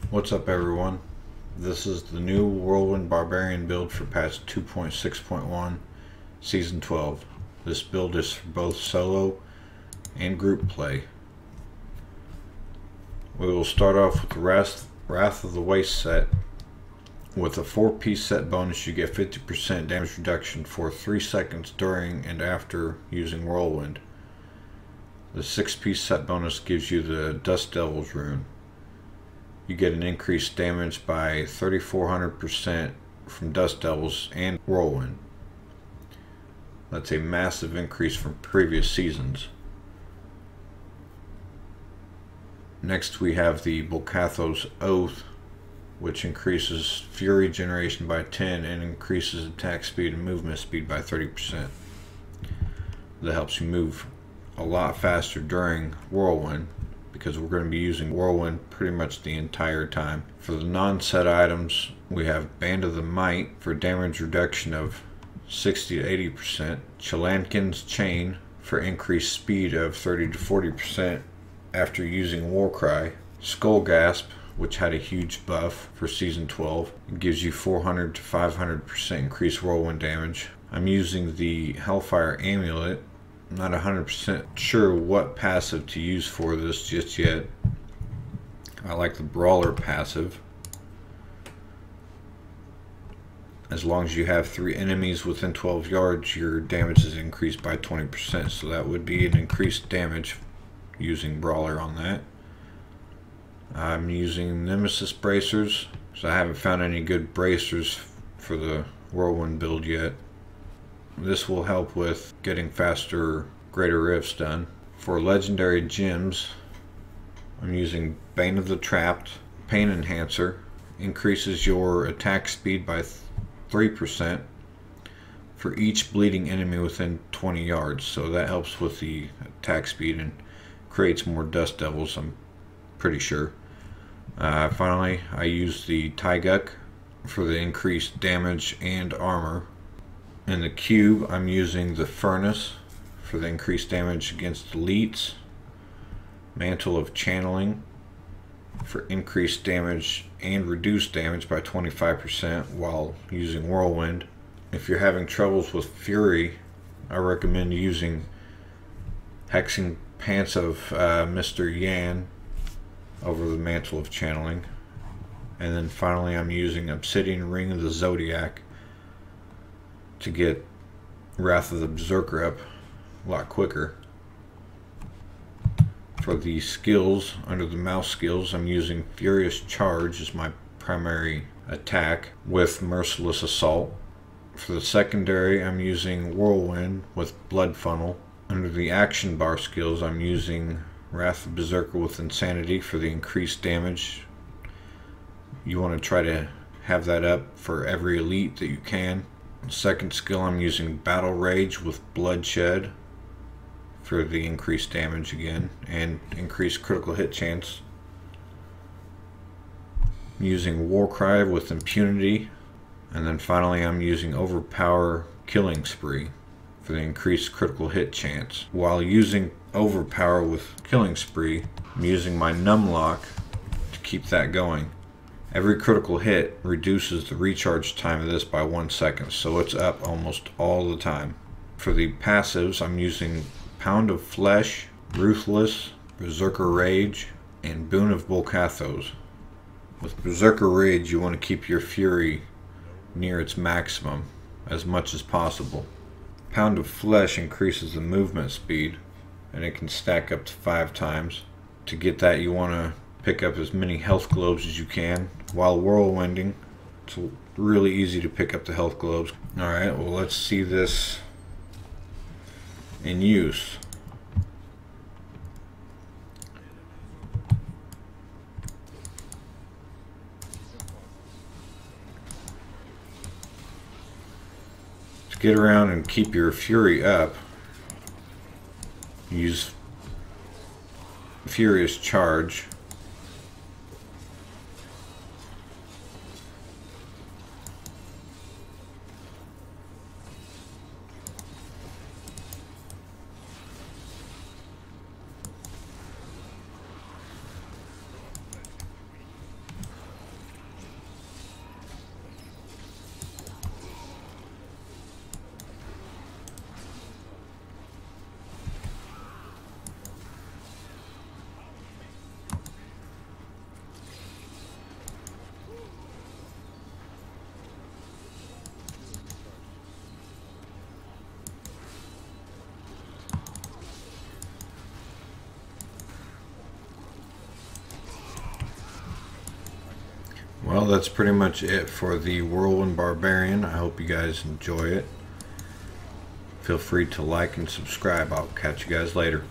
What's up everyone? This is the new Whirlwind Barbarian build for patch 2.6.1 Season 12. This build is for both solo and group play. We will start off with the Wrath of the Waste set. With a 4-piece set bonus, you get 50% damage reduction for 3 seconds during and after using Whirlwind. The 6-piece set bonus gives you the Dust Devil's rune. You get an increased damage by 3,400% from Dust Devils and Whirlwind. That's a massive increase from previous seasons. Next we have the Bolcatho's Oath, which increases Fury generation by 10 and increases attack speed and movement speed by 30%. That helps you move a lot faster during Whirlwind, because we're going to be using Whirlwind pretty much the entire time. For the non-set items, we have Band of the Might for damage reduction of 60 to 80%, Chilankin's Chain for increased speed of 30 to 40% after using Warcry, Skull Gasp, which had a huge buff for Season 12. It gives you 400 to 500% increased Whirlwind damage. I'm using the Hellfire Amulet. I'm not 100% sure what passive to use for this just yet. I like the Brawler passive. As long as you have 3 enemies within 12 yards, your damage is increased by 20%. So that would be an increased damage using Brawler on that. I'm using Nemesis bracers, so I haven't found any good bracers for the Whirlwind build yet. This will help with getting faster greater rifts done. For legendary gems, I'm using Bane of the Trapped, Pain Enhancer, increases your attack speed by 3% for each bleeding enemy within 20 yards, so that helps with the attack speed and creates more Dust Devils, I'm pretty sure. Finally, I use the Taiguk for the increased damage and armor. In the cube, I'm using the Furnace for the increased damage against elites, Mantle of Channeling for increased damage and reduced damage by 25% while using Whirlwind. If you're having troubles with Fury, I recommend using Hexing Pants of Mr. Yan over the Mantle of Channeling. And then finally I'm using Obsidian Ring of the Zodiac to get Wrath of the Berserker up a lot quicker. For the skills, under the mouse skills, I'm using Furious Charge as my primary attack with Merciless Assault. For the secondary, I'm using Whirlwind with Blood Funnel. Under the action bar skills, I'm using Wrath of Berserker with Insanity for the increased damage. You want to try to have that up for every elite that you can. Second skill, I'm using Battle Rage with Bloodshed for the increased damage again and increased critical hit chance. I'm using Warcry with Impunity, and then finally I'm using Overpower Killing Spree for the increased critical hit chance. While using Overpower with Killing Spree, I'm using my Numlock to keep that going. Every critical hit reduces the recharge time of this by 1 second, so it's up almost all the time. For the passives, I'm using Pound of Flesh, Ruthless, Berserker Rage, and Boon of Bolcathos. With Berserker Rage, you want to keep your Fury near its maximum as much as possible. Pound of Flesh increases the movement speed, and it can stack up to 5 times. To get that, you want to pick up as many health globes as you can while whirlwinding. It's really easy to pick up the health globes. Alright, well, let's see this in use. To get around and keep your Fury up, use Furious Charge. Well, that's pretty much it for the Whirlwind Barbarian. I hope you guys enjoy it. Feel free to like and subscribe. I'll catch you guys later.